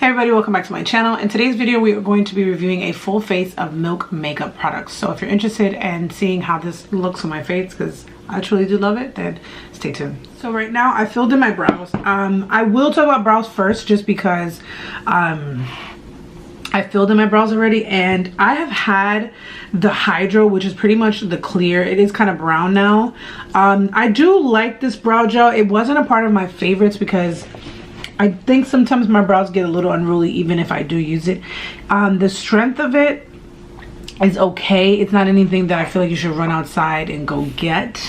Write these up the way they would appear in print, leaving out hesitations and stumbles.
Hey everybody, welcome back to my channel. In today's video we are going to be reviewing a full face of Milk makeup products. So if you're interested in seeing how this looks on my face, because I truly do love it, then stay tuned. So right now I filled in my brows. I will talk about brows first just because I filled in my brows already, and I have had the Hydro, which is pretty much the clear. It is kind of brown now. I do like this brow gel. It wasn't a part of my favorites because I think sometimes my brows get a little unruly even if I do use it. The strength of it is okay. It's not anything that I feel like you should run outside and go get.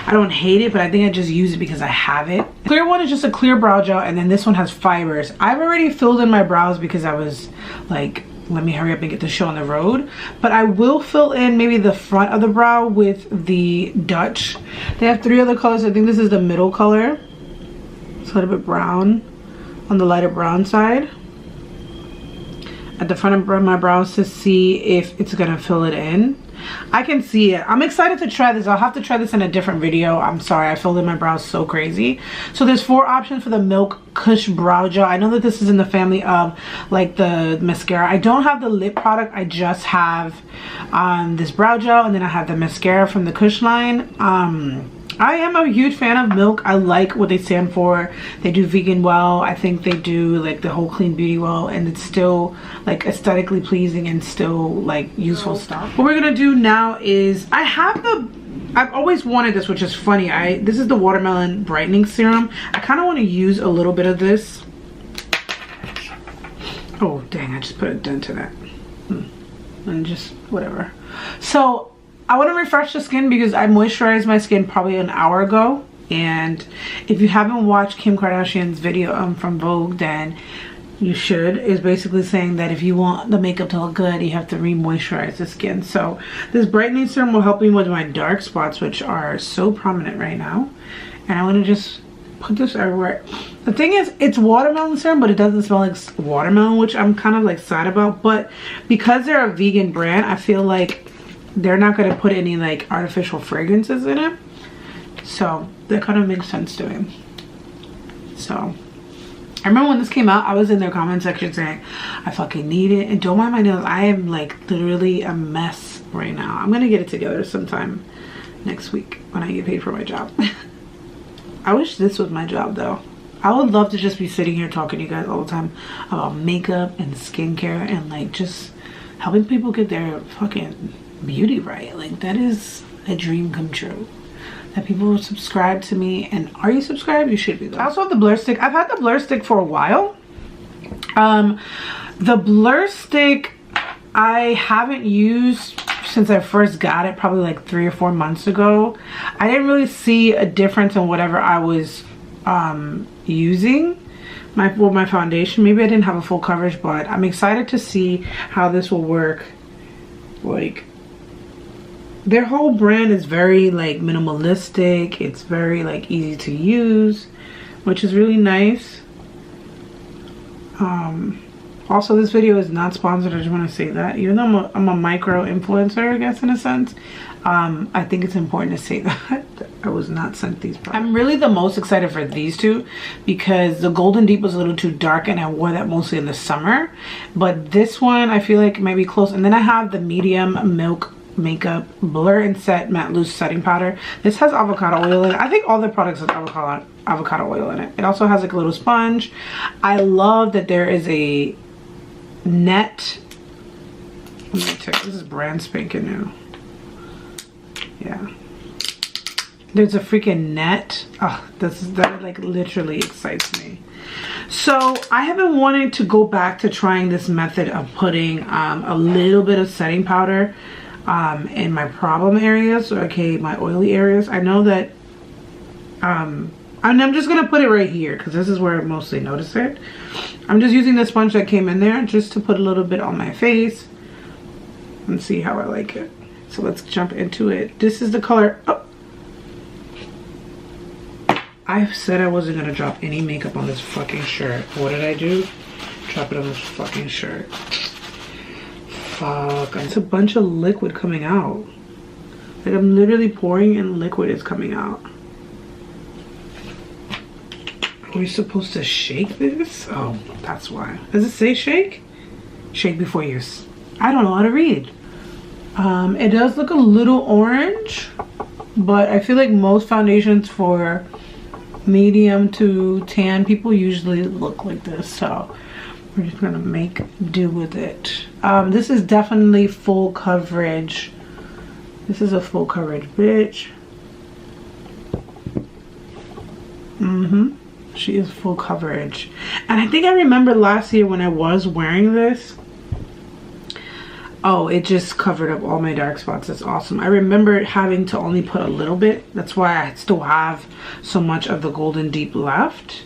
I don't hate it, but I think I just use it because I have it. The clear one is just a clear brow gel, and then this one has fibers. I've already filled in my brows because I was like, let me hurry up and get the show on the road. But I will fill in maybe the front of the brow with the Dutch. They have 3 other colors. I think this is the middle color. It's a little bit brown on the lighter brown side at the front of my brows to see if it's gonna fill it in. I can see it. I'm excited to try this. I'll have to try this in a different video. I'm sorry, I filled in my brows so crazy. So there's 4 options for the Milk Kush brow gel. I know that this is in the family of like the mascara. I don't have the lip product. I just have this brow gel, and then I have the mascara from the Kush line. I am a huge fan of Milk. I like what they stand for. They do vegan well. I think they do like the whole clean beauty well, and it's still like aesthetically pleasing and still like useful stuff. What we're gonna do now is I've always wanted this, which is funny. This is the watermelon brightening serum. I kind of want to use a little bit of this. Oh dang, I just put a dent in it. And just whatever. So I want to refresh the skin because I moisturized my skin probably an hour ago. And if you haven't watched Kim Kardashian's video from Vogue, then you should. It's basically saying that if you want the makeup to look good, you have to re-moisturize the skin. So this brightening serum will help me with my dark spots, which are so prominent right now. And I want to just put this everywhere. The thing is, it's watermelon serum, but it doesn't smell like watermelon, which I'm kind of like sad about. But because they're a vegan brand, I feel like they're not going to put any like artificial fragrances in it, so that kind of makes sense to me. So I remember when this came out, I was in their comment section saying I fucking need it, and don't mind my nails. I am like literally a mess right now. I'm gonna get it together sometime next week when I get paid for my job. I wish this was my job though. I would love to just be sitting here talking to you guys all the time about makeup and skincare and like just helping people get their fucking beauty right. Like that is a dream come true, that people will subscribe to me. And are you subscribed? You should be though. I also have the blur stick. I've had the blur stick for a while. The blur stick I haven't used since I first got it, probably like 3 or 4 months ago. I didn't really see a difference in whatever I was using with my foundation. Maybe I didn't have a full coverage, but I'm excited to see how this will work. Like, their whole brand is very like minimalistic. It's very like easy to use, which is really nice. Also, this video is not sponsored. I just want to say that, even though I'm a micro influencer, I guess, in a sense, I think it's important to say that I was not sent these products. I'm really the most excited for these two because the Golden Deep was a little too dark, and I wore that mostly in the summer. But this one I feel like might be close. And then I have the medium Milk makeup blur and set matte loose setting powder. This has avocado oil in it. I think all the products have avocado oil in it. It also has like a little sponge. I love that there is a net. Let me check. This is brand spanking new. Yeah, there's a freaking net. Oh, that like literally excites me. So I have been wanting to go back to trying this method of putting a little bit of setting powder in my problem areas, or okay, my oily areas. I know that and I'm just gonna put it right here because this is where I mostly notice it. I'm just using the sponge that came in there just to put a little bit on my face and see how I like it. So let's jump into it. This is the color. Oh, I said I wasn't gonna drop any makeup on this fucking shirt. What did I do? Drop it on this fucking shirt. Fuck, it's a bunch of liquid coming out. Like I'm literally pouring and liquid is coming out. Are we supposed to shake this? Oh, that's why. Does it say shake? Shake before use. I don't know how to read. It does look a little orange, but I feel like most foundations for medium to tan people usually look like this, so we're just gonna make do with it. This is definitely full coverage. This is a full coverage bitch. She is full coverage. And I think I remember last year when I was wearing this, oh, it just covered up all my dark spots. That's awesome. I remember having to only put a little bit. That's why I still have so much of the Golden Deep left.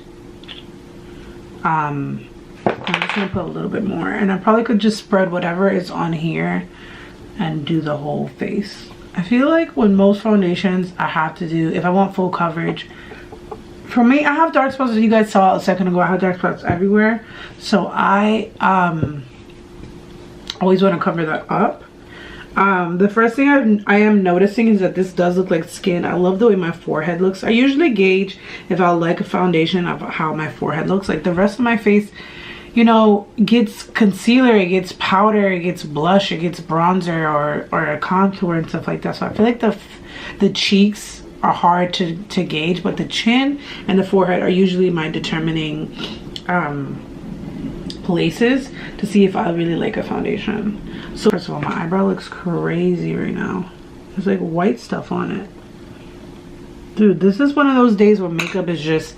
I'm just gonna put a little bit more, and I probably could just spread whatever is on here and do the whole face. I feel like with most foundations I have to do, if I want full coverage, for me, I have dark spots, as you guys saw a second ago. I have dark spots everywhere, so I always want to cover that up. The first thing I am noticing is that this does look like skin. I love the way my forehead looks. I usually gauge if I like a foundation of how my forehead looks. Like the rest of my face, you know, gets concealer, it gets powder, it gets blush, it gets bronzer or a contour and stuff like that. So I feel like the cheeks are hard to gauge, but the chin and the forehead are usually my determining places to see if I really like a foundation. So first of all, my eyebrow looks crazy right now. There's like white stuff on it. Dude, this is one of those days where makeup is just,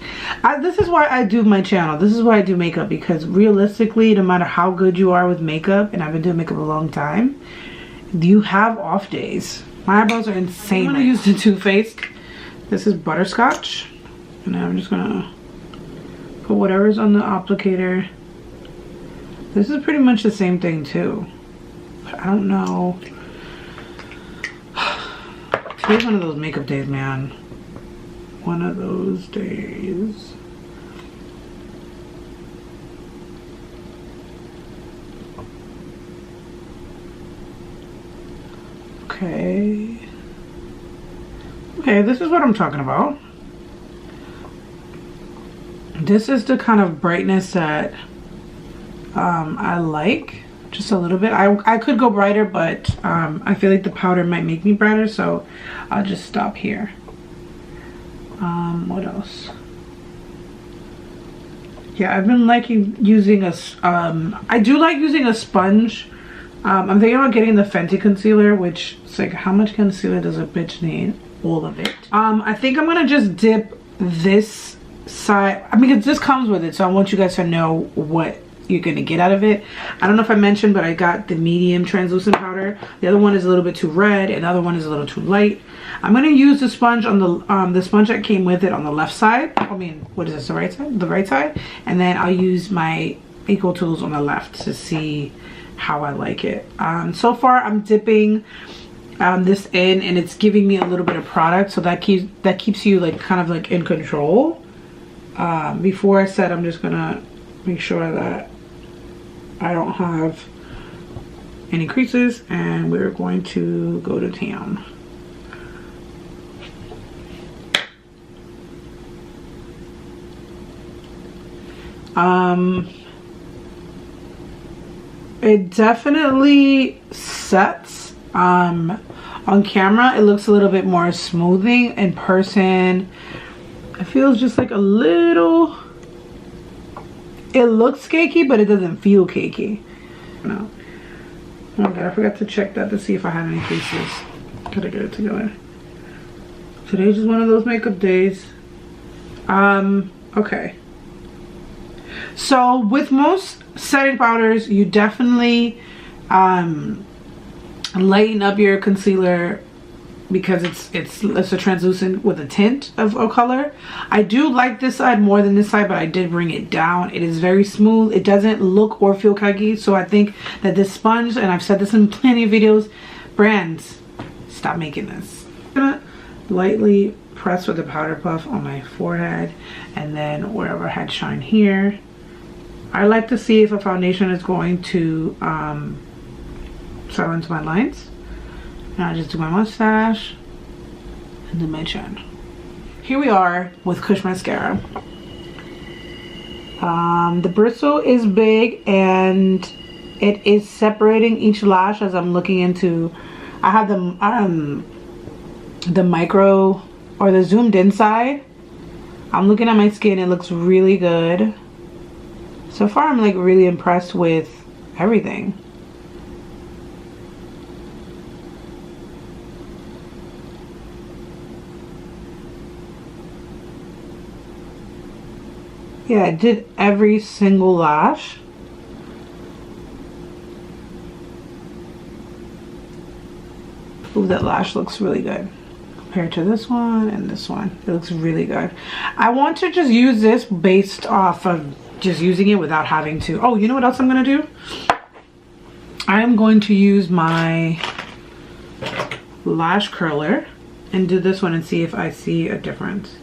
this is why I do my channel. This is why I do makeup, because realistically, no matter how good you are with makeup, and I've been doing makeup a long time, you have off days. My eyebrows are insane. I'm gonna use the Too Faced. This is Butterscotch. And I'm just gonna put whatever's on the applicator. This is pretty much the same thing too. But I don't know. Today's one of those makeup days, man. One of those days. Okay. Okay, this is what I'm talking about. This is the kind of brightness that I like. Just a little bit. I could go brighter, but I feel like the powder might make me brighter, so I'll just stop here. What else? Yeah, I've been liking using a I do like using a sponge. I'm thinking about getting the Fenty concealer, which it's like, how much concealer does a bitch need? All of it. I think I'm gonna just dip this side. I mean, this comes with it, so I want you guys to know what you're gonna get out of it. I don't know if I mentioned, but I got the medium translucent powder. The other one is a little bit too red, and the other one is a little too light. I'm gonna use the sponge on the sponge that came with it on the left side. I mean, what is this, the right side? The right side. And then I'll use my Eco Tools on the left to see how I like it. So far I'm dipping this in, and it's giving me a little bit of product, so that keeps you like kind of like in control. Before I said, I'm just gonna make sure that I don't have any creases, and we're going to go to town. It definitely sets. On camera it looks a little bit more smoothing. In person it feels just like a little, it looks cakey, but it doesn't feel cakey. No. Oh my god, I forgot to check that to see if I had any creases. Gotta get it together. Today's just one of those makeup days. Okay. So with most setting powders, you definitely lighten up your concealer because it's a translucent with a tint of a color. I do like this side more than this side, but I did bring it down. It is very smooth. It doesn't look or feel cakey, so I think that this sponge, and I've said this in plenty of videos, brands, stop making this. I'm gonna lightly press with the powder puff on my forehead, and then wherever I had shine here. I like to see if a foundation is going to settle into my lines. And I just do my mustache and then my chin. Here we are with Kush Mascara. The bristle is big and it is separating each lash as I'm looking into. I have the micro or the zoomed in side. I'm looking at my skin. It looks really good. So far I'm like really impressed with everything. Yeah, I did every single lash. Ooh, that lash looks really good compared to this one and this one. It looks really good. I want to just use this based off of just using it without having to. Oh, you know what else I'm gonna do? I am going to use my lash curler and do this one and see if I see a difference.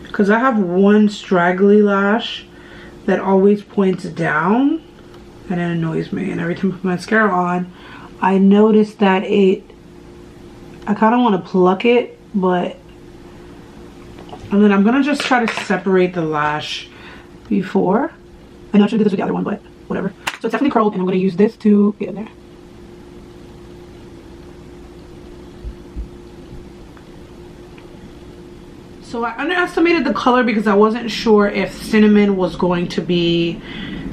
Because I have one straggly lash that always points down and it annoys me, and every time I put mascara on I notice that I kind of want to pluck it, but and then I'm gonna just try to separate the lash before. I know I should do this with the other one, but whatever. So it's definitely curled and I'm gonna use this to get in there. So I underestimated the color because I wasn't sure if cinnamon was going to be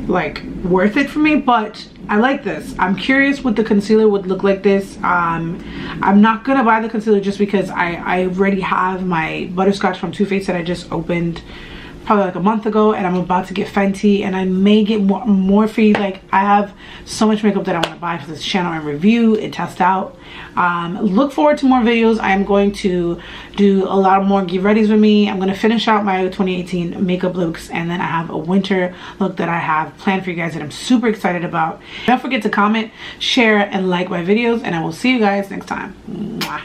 like worth it for me, but I like this. I'm curious what the concealer would look like this. I'm not gonna buy the concealer just because I already have my butterscotch from Too Faced that I just opened probably like a month ago, and I'm about to get Fenty, and I may get more free. Like, I have so much makeup that I want to buy for this channel and review and test out. Look forward to more videos. I am going to do a lot more get readies with me. I'm going to finish out my 2018 makeup looks, and then I have a winter look that I have planned for you guys that I'm super excited about. Don't forget to comment, share, and like my videos, and I will see you guys next time. Mwah.